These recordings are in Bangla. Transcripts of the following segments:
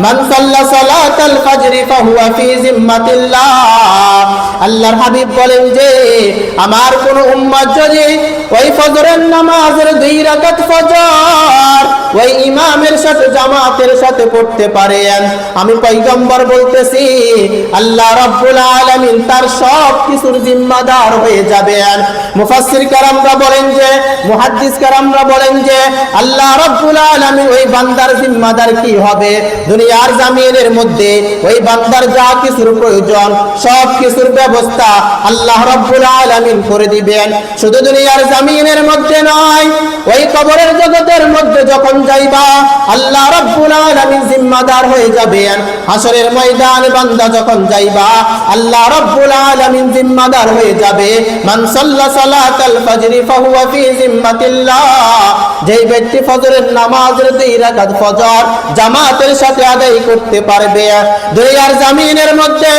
মান সাল্লা সালাতাল ফাজরি ফাহুয়া ফি জিম্মাতিল্লাহ। আল্লাহর হাবিব বলেন যে আমার কোন উম্মত যদি ওই ফজরের নামাজের 2 রাকাত ফজর ওই ইমামের সাথে জামাতের সাথে পড়তে পারেন, আমি পয়গম্বর বলতেছি আল্লাহ রাব্বুল আলামিন তার সব কিছুর জিম্মাদার হয়ে যাবেন। মুফাসসির কেরামরা বলেন যে, মুহাদ্দিস কেরামরা বলেন যে আল্লাহ রাব্বুল আলামিন ওই বান্দার জিম্মাদার কি হবে, দুনিয়ার জমিনের মধ্যে ওই বান্দার যা কিছুর প্রয়োজন সব কিছুর ব্যবস্থা আল্লাহ রাব্বুল আলামিন করে দিবেন। শুধু দুনিয়ার জমিনের মধ্যে নয়, ওই কবরের জগতের মধ্যে যখন যাইবা আল্লাহ রাব্বুল আলামিন জিম্মাদার হয়ে যাবেন। হাসরের ময়দানে বান্দা যখন যাইবা আল্লাহ রাব্বুল আলামিন জিম্মাদার হয়ে যাবে। মান সাল্লা সালাতাল ফাজরি ফাহুয়া ফি জিম্মাতিল্লাহ। যেই ব্যক্তি ফজরের নামাজের 2 রাকাত ফজর জামাতের সাথে আদায় করতে পারবে, দুনিয়ার জমিনের মধ্যে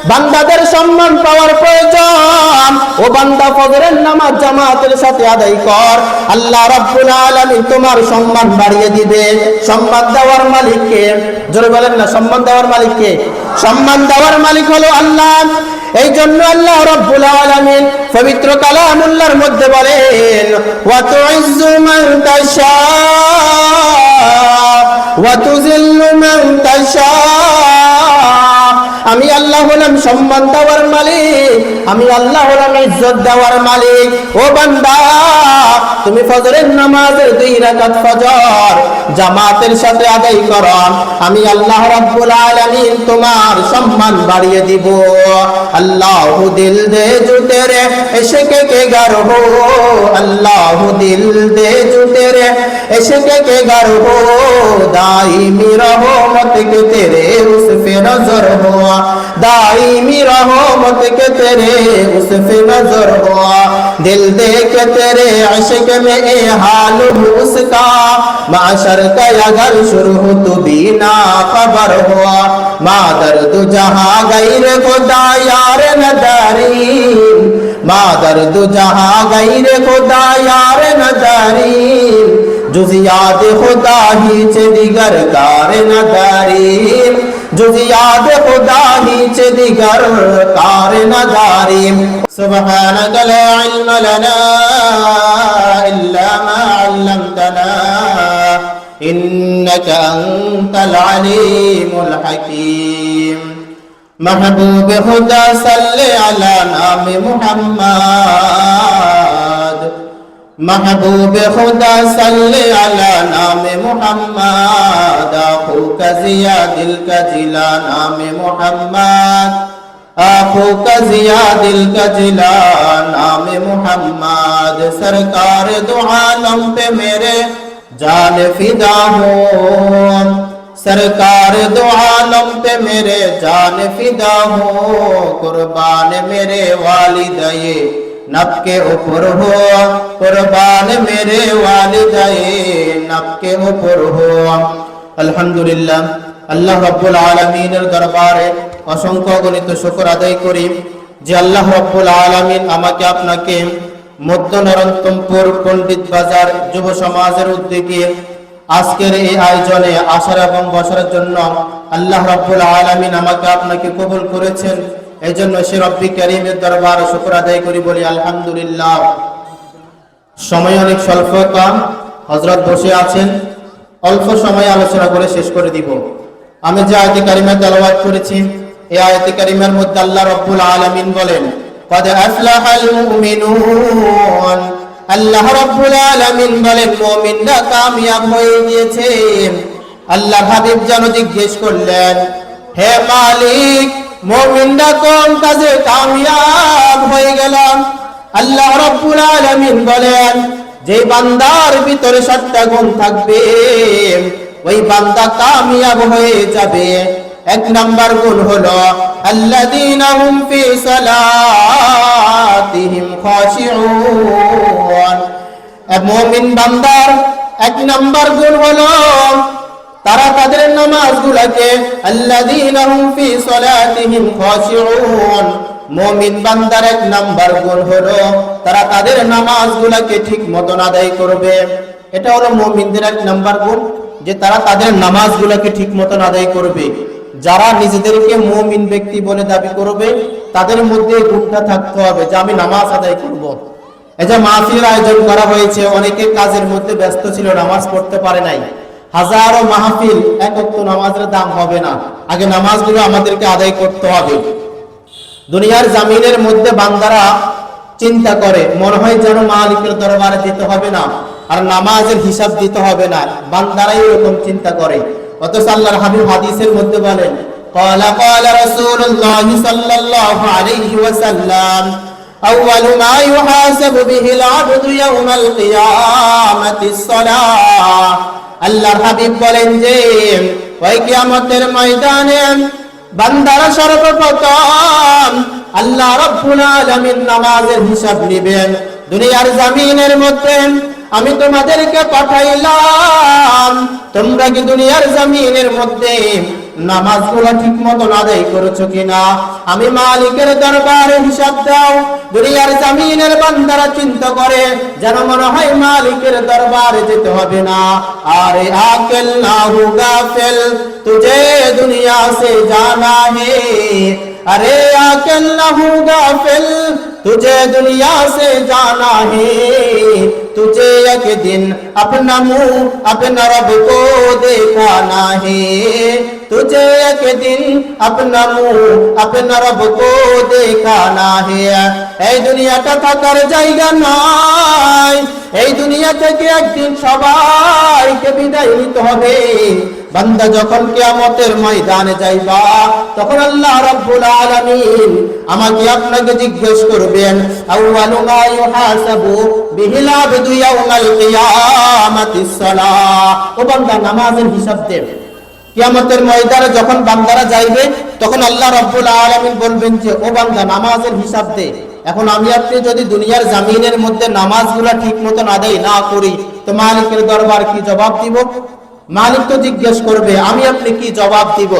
বান্দাদের সম্মান পাওয়ার প্রয়োজন, ও বান্দা ফজরের নামাজ জামাতের সাথে আদায় কর, আল্লাহ রাব্বুল আলামিন তোমার সম্মান বাড়িয়ে দিবে। সম্মান দেওয়ার মালিক কে? জোরে বলেন না, সম্মান দেওয়ার মালিক কে? সম্মান দেওয়ার মালিক হলো আল্লাহ। এই জন্য আল্লাহ রাব্বুল আলামিন পবিত্র কালামুল্লাহর মধ্যে বলেন ওয়া তুইজ্জু মান তাশা ওয়া তুযিল্লু মান তাশা। আমি আল্লাহ হলাম সম্মান দেওয়ার মালিক, আমি আল্লাহ হলাম ইজ্জত দেওয়ার মালিক। ও বান্দা, তুমি ফজরের নামাজের 2 রাকাত ফজর জামাতের সাথে আদায় করো, আমি আল্লাহ রাব্বুল আলামিন তোমার সম্মান বাড়িয়ে দিব। আল্লাহু দিল দে জো তেরে ইশক কে ঘর হো, আল্লাহু দিল দে জো তেরে इश्क के घर हो, दाईमी रहमत के तेरे उस पे नजर हो, दाईमी रहमत के तेरे उस पे नजर हो। दिल दे के तेरे इश्क में ए हाल हो उसका, माशर का अगर शुरू हो तो भी ना खबर हो। माँ दर्द जहाँ गैर खुदा यार नदारी, माँ दर्द जहाँ गैर खुदा यार नदारी, जुज़ियात खुदा ही चे दिगर कार नदारी, जुज़ियात खुदा ही चे दिगर कार नदारी। सुब्हानक ला इल्म लना इल्ला मा अल्लमतना इन्नका अंतल अलीमुल हकीम। महबूब खुदा सल्ले अला नाम मुहम्मद, महबूब खुदा सल्ले अला नाम मुहम्मद, आखू का जिया दिल का जिला नाम मुहम्मद, आखू का जिया दिल का जिला नाम मुहम्मद। सरकार दो आलम पे मेरे जान फिदा हो, सरकार दो आलम पे मेरे जान फिदा हो, कुर्बान मेरे वालिदाए नब के ऊपर हो, कुर्बान मेरे वालिदाए नब के ऊपर हो। अल्हम्दुलिल्लाह, আল্লাহ রাব্বুল আলামিনের দরবারে অসংখ্য গণিত শুকর আদায় করি যে আল্লাহ রাব্বুল আলামিন আমাকে আপনাকে মধ্য নরন্তমপুর পণ্ডিত বাজার যুব সমাজের উদ্যোগে আজকের এই আয়োজনে আসার এবং বসার জন্য আল্লাহ রাব্বুল আলামিন আমাকে আপনাকে কবুল করেছেন। এই জন্য সে রব্বি কারীমের দরবারে শুকর আদায় করি, বলি আলহামদুলিল্লাহ। সময় অনেক স্বল্প, কম, হযরত বসে আছেন, অল্প সময় আলোচনা করে শেষ করে দিব। আমি যে আয়াতে কারিমা তেলাওয়াত করেছি এই আয়াতে কারিমার মধ্যে আল্লাহ রাব্বুল আলামিন বলেন قد أفلح المؤمنون, আল্লাহ রাব্বুল আলামিন বলেন মুমিনরা কামিয়াব হয়ে গিয়েছে। আল্লাহর হাবিব যেন জিজ্ঞেস করলেন, হে মালিক, মুমিনরা কোন কাজে কামিয়াব হয়ে গেল? আল্লাহ রাব্বুল আলামিন বলেন যে বান্দার ভিতরে 7টা গুণ থাকবে ওই বান্দা কামিয়াব হয়ে যাবে। 1 নাম্বার গুণ হলো আল্লাযীনা হুম ফি সালাতিহিম খাশিউন। মুমিন বান্দার 1 নাম্বার গুণ হলো তারা তাদের নামাজগুলোকে আল্লাযীনা হুম ফি সালাতিহিম খাশিউন। মুমিন বান্দার 1 নাম্বার গুণ হলো তারা তাদের নামাজগুলোকে ঠিক মতন আদায় করবে। এটা হলো মুমিনদের 1 নাম্বার গুণ। যে তারা তাদের নামাজগুলোকে ঠিক মতন আদায় করবে। যারা নিজেদেরকে মুমিন ব্যক্তি বলে দাবি করবে তাদের মধ্যে গুণটা থাকতে হবে যে আমি নামাজ আদায় করব। এই যে মাহফিলের আয়োজন করা হয়েছে, অনেকে কাজের মধ্যে ব্যস্ত ছিল, নামাজ পড়তে পারে নাই। হাজারো মাহফিল, এক ওয়াক্ত নামাজের দাম হবে না। আগে নামাজগুলো আমাদেরকে আদায় করতে হবে। দুনিয়ার জামিনের মধ্যে বান্দারা চিন্তা করে, মনে হয় যেন মালিকের দরবারে দিতে হবে না আর নামাজের হিসাব দিতে হবে না, বান্দারাই এরকম চিন্তা করে। অথচ আল্লাহর হাবিব হাদিসের মধ্যে বলেন, ক্বালা ক্বালা রাসূলুল্লাহ সাল্লাল্লাহু আলাইহি ওয়াসাল্লাম, আউয়ালু মা ইউহাসাবু বিহিল আবদু ইয়াউমাল কিয়ামাতিস সালাহ। আল্লাহর হাবিব বলেন যে ওই কিয়ামতের ময়দানে বান্দারা সর্বপ্রথম আল্লাহ রাব্বুল আলামিন নামাজের হিসাব নেবেন। দুনিয়ার জমিনের মধ্যে আমি তোমাদেরকে পাঠাইলাম, তোমরা কি দুনিয়ার জমিনের মধ্যে নামাজগুলো ঠিক মতো আদায় করেছো কিনা? আমি মালিকের দরবারে হিসাব দাও। দুনিয়ার জমিনের বান্দারা চিন্তা করে যেন মনে হয় মালিকের দরবারে যেতে হবে না। আরে আকেল না হু গাফিল, তুঝে দুনিয়া সে জানা হে। अरे आकल न हूँ गाफिल, तुझे दुनिया से जाना है। तुझे एक दिन अपना मुंह अपना रब को दिखाना है। तुझे एक दिन अपना मुंह अपना रब को दिखाना है। এই দুনিয়াটা থাকার জায়গা নয়, এই দুনিয়া থেকে একদিন সবাইকে বিদায় নিতে হবে। বান্দা যখন কিয়ামতের ময়দানে যাইবা তখন আল্লাহ রাব্বুল আলামিন আমাকে আপনাকে জিজ্ঞেস করবেন, আউয়ালু মা ইউহাসাবু বিহিল আবদু ইয়াউমাল কিয়ামাতিস সালাহ। ও বান্দা, নামাজের হিসাব দে। কিয়ামতের ময়দানে যখন বান্দারা যাইবে তখন আল্লাহ রাব্বুল আলামিন বলবেন যে ও বান্দা, নামাজের হিসাব দে। এখন আমি আপনি যদি দুনিয়ার জমিনের মধ্যে নামাজগুলো ঠিক মতন আদায় না করি তো মালিকের দরবার কি জবাব দিব? মালিক তো জিজ্ঞেস করবে, আমি আপনি কি জবাব দিব?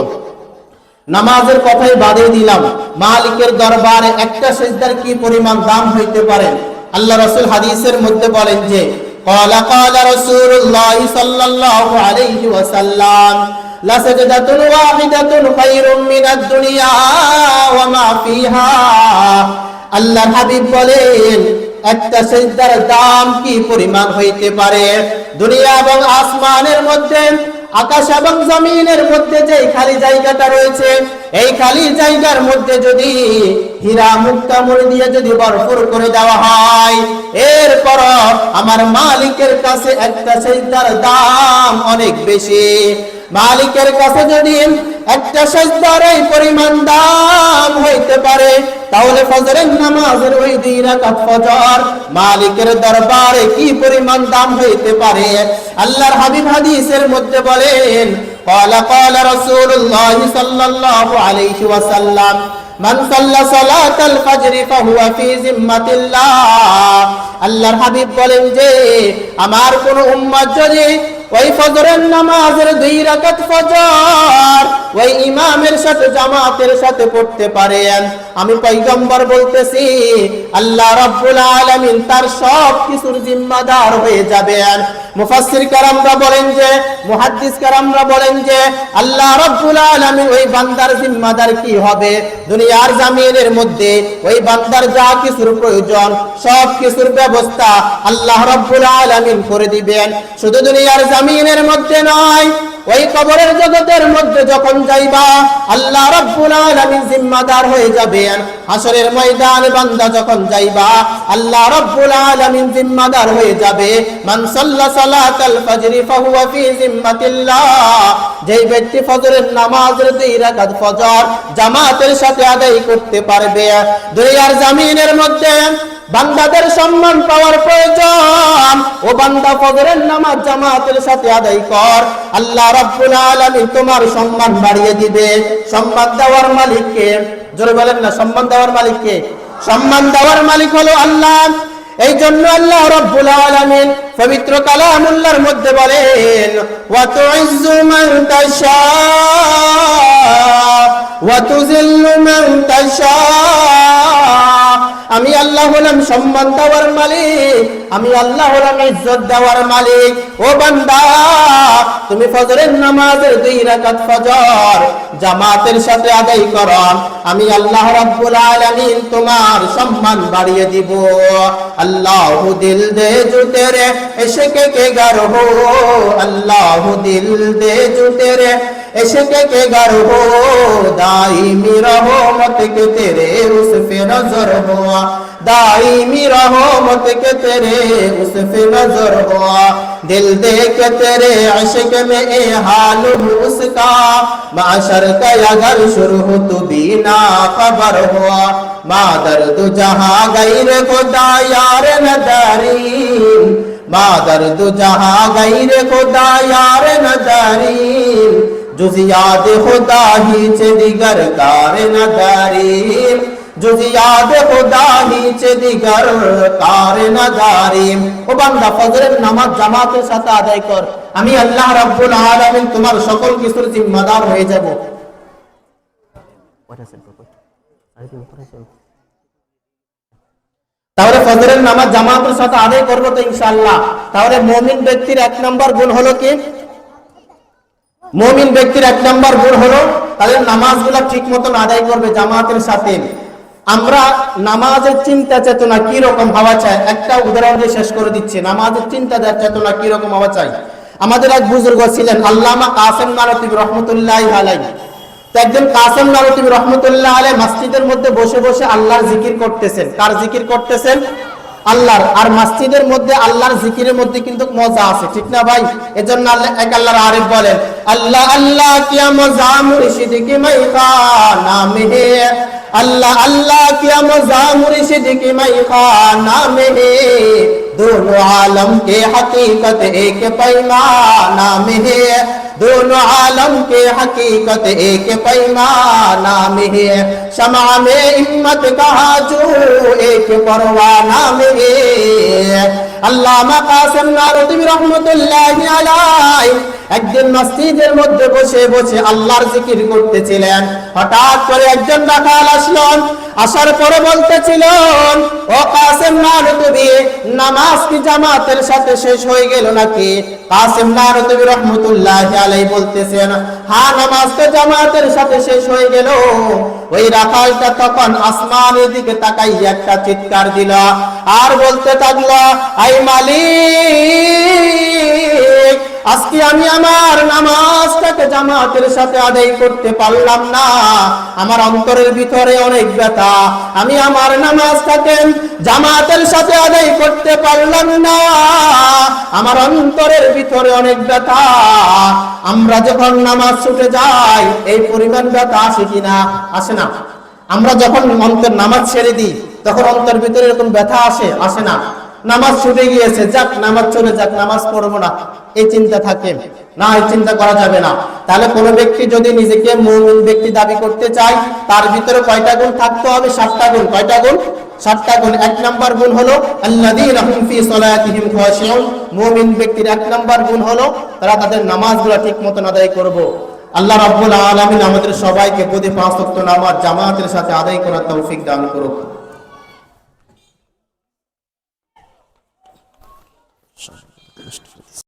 নামাজের কথাই বাদে দিলাম, মালিকের দরবারে একটা সিজদার কি পরিমাণ দাম হইতে পারে? আল্লাহ রাসূল হাদিসের মধ্যে বলেন যে ক্বালা ক্বালা রাসূলুল্লাহ সাল্লাল্লাহু আলাইহি ওয়াসাল্লাম, লা সাজদাতুন ওয়াহিদাতুন খায়রুম মিনাদ দুনিয়া ওয়া মা ফিহা। আল্লাহর হাবিব বলেন একটা সিজদার দাম কি পরিমাণ হইতে পারে? দুনিয়া এবং আসমানের মধ্যে, আকাশ এবং জমিনের মধ্যে যে খালি জায়গাটা রয়েছে, এই খালি জায়গার মধ্যে যদি হীরা মুক্তা মণি দিয়ে যদি ভরপুর করে দেওয়া হয়, এরপর আমার মালিকের কাছে একটা সিজদার দাম অনেক বেশি। মালিকের কাছে যদি একটা সিজদার এই পরিমাণ দাম হইতে পারে, তাহলে ফজরের নামাজের ওই 2 রাকাত ফজর মালিকের দরবারে কি পরিমাণ দাম হইতে পারে? আল্লাহর হাবিব হাদিসের মধ্যে বলেন, ক্বালা ক্বালা রাসূলুল্লাহ সাল্লাল্লাহু আলাইহি ওয়াসাল্লাম, মান সাল্লা সালাতাল ফজর ফাহুয়া ফি জিম্মাতিল্লাহ। আল্লাহর হাবিব বলেন যে আমার কোন উম্মত যদি ওই ফজরের নামাজের 2 রাকাত ফজর ওই ইমামের সাথে জামাতের সাথে পড়তে পারেন, আমি পয়গম্বর বলতেছি আল্লাহ রাব্বুল আলামিন তার সব কিছুর জিম্মাদার হয়ে যাবেন। মুফাসসির কারামরা বলেন যে, মুহাদ্দিস কারামরা বলেন যে আল্লাহ রাব্বুল আলামিন ওই বান্দার জিম্মাদার কি হবে? দুনিয়ার জমিনের মধ্যে ওই বান্দার যা কিছুর প্রয়োজন সব কিছুর ব্যবস্থা আল্লাহ রাব্বুল আলামিন করে দিবেন। শুধু দুনিয়ার জমিনের মধ্যে নয়, ওই কবরের জগতের মধ্যে যখন যাইবা আল্লাহ রাব্বুল আলামিন জিম্মাদার হয়ে যাবেন। হাসরের ময়দানে বান্দা যখন যাইবা আল্লাহ রাব্বুল আলামিন জিম্মাদার হয়ে যাবে। মান সাল্লা সালাতাল ফজর ফাহুয়া ফি জিম্মাতিল্লাহ, যেই ব্যক্তি ফজরের নামাজের 2 রাকাত ফজর জামাতের সাথে আদায় করতে পারবে। দুনিয়ার জমিনের মধ্যে বান্দাদের সম্মান পাওয়ার প্রয়োজন, ও বান্দা ফজরের নামাজ জামাতের সাথে আদায় কর, আল্লাহ রাব্বুল আলামিন তোমার সম্মান বাড়িয়ে দিবে। সম্মান দেওয়ার মালিক কে? জোরে বলেন না, সম্মান দেওয়ার মালিক কে? সম্মান দেওয়ার মালিক হলো আল্লাহ। এই জন্য আল্লাহ রাব্বুল আলামিন পবিত্র কালামুল্লাহর মধ্যে বলেন, ওয়া তুইজ্জু মান তাশা ওয়া তুযিল্লু মান তাশা। আমি আল্লাহ আল্লাহ হলাম সম্মান দেওয়ার মালিক, আমি আল্লাহ হলাম ইজ্জত দেওয়ার মালিক। ও বান্দা, তুমি ফজরের নামাজের 2 রাকাত ফজর জামাতের সাথে আদায় করো, আমি আল্লাহ রাব্বুল আলামিন তোমার সম্মান বাড়িয়ে দিব। আল্লাহ দিল দে জো তেরে ইশক কে গর হো, আল্লাহ দিল দে জো তেরে इश्क के घर हो, दाईमी रहमत के तेरे उस पे नजर हो, दाईमी रहमत के तेरे उस पे नजर हो। दिल दे के तेरे इश्क में ए हाल उसका, माशर का अगर शुरू हो तो भी ना खबर हो। मा दर्द जहां गैर खुदा यार नदारी, मा दर्द जहां गैर खुदा यार नदारी, जुज़ियात खुदा ही चे दिगर कार नदारी, जुज़ियात खुदा ही चे दिगर कार नदारी। ও বান্দা, ফজরের নামাজ জামাতের সাথে আদায় কর, আমি আল্লাহ রাব্বুল আলামিন তোমার সকল কিছুর জিম্মাদার হয়ে যাব। তাহলে ফজরের নামাজ জামাতের সাথে আদায় করবো তো ইনশাআল্লাহ। তাহলে মুমিন ব্যক্তির 1 নম্বর গুণ হলো কি? মুমিন ব্যক্তির 1 নম্বর গুণ হলো তাদের নামাজগুলো ঠিক মতন আদায় করবে জামাতের সাথে। আমরা নামাজের চিন্তা চেতনা কি রকম হওয়া চাই, একটা উদাহরণ দিয়ে শেষ করে দিচ্ছি। নামাজের চিন্তা চেতনা কি রকম হওয়া চাই? আমাদের এক বুজুর্গ ছিলেন আল্লামা কাসেম নানতুবি রহমতুল্লাহি আলাইহি। তো একদিন কাসেম নানতুবি রহমতুল্লাহি আলাইহি মসজিদের মধ্যে বসে বসে আল্লাহর জিকির করতেছেন। কার জিকির করতেছেন? আল্লাহর। আর মসজিদের মধ্যে আল্লাহর জিকিরের মধ্যে কিন্তু মজা আছে, ঠিক না ভাই? এজন্য এক আল্লাহর আরিফ বলেন, আল্লাহ আল্লাহ কিয়া মজা মুর্শিদ কি মাইখানা মে হে, अल्लाह अल्लाह किया मज़ा मुर्शिद की मैखाना में है, दोनों आलम के हकीकत एक पैमाना में है, दोनों आलम के हकीकत एक पैमाना में है, शमा में हिम्मत कहा जो एक परवाना में है। আল্লামা কাসেম নানতুবি রহমতুল্লাহি আলাইহি একদিন মসজিদের মধ্যে বসে বসে আল্লাহর জিকির করতেছিলেন। হঠাৎ করে একজন রাখাল আসলেন, আসার পরে বলতেছিলেন, ও কাসেম নানতুবি, নামাজ কি জামাতের সাথে শেষ হয়ে গেল নাকি? কাসেম নানতুবি রহমতুল্লাহি আলাইহি বলতেছেন, হ্যাঁ, নামাজ তো জামাতের সাথে শেষ হয়ে গেল। ওই রাখালটা তখন আসমানের দিকে তাকাইয়া একটা চিৎকার দিল আর বলতে থাকলো, আই মালিক, আজকে আমি আমার নামাজটাকে জামাতের সাথে আদায় করতে পারলাম না, আমার অন্তরের ভিতরে অনেক ব্যথা, আমি আমার নামাজটাকে জামাতের সাথে আদায় করতে পারলাম না, আমার অন্তরের ভিতরে অনেক ব্যথা। আমরা যখন নামাজ ছুটে যাই এই পরিমাণ ব্যথা আসে কিনা? আসে না? আমরা যখন নামাজ ছেড়ে দিই তখন অন্তর ভিতরে এরকম ব্যথা আসে না? নামাজ ছুটে গিয়েছে, যাক নামাজ চলে যাক, নামাজ পড়বো না, এই চিন্তা থাকে না? এই চিন্তা করা যাবে না। তাহলে কোন ব্যক্তি যদি নিজেকে মুমিন ব্যক্তি দাবি করতে চায় তার ভিতরে কয়টা গুণ থাকতে হবে? 7টা গুণ। কয়টা গুণ? 7টা গুণ। 1 নম্বর গুণ হলো আল্লাযীনা হুম ফি সালাতিহিম খাশিউন। মুমিন ব্যক্তির 1 নম্বর গুণ হলো তারা তাদের নামাজগুলো ঠিক মতন আদায় করবে। আল্লাহ রাব্বুল আলামিন আমাদের সবাইকে প্রতি 5 ওয়াক্ত নামাজ জামাতের সাথে আদায় করার তৌফিক দান করুক।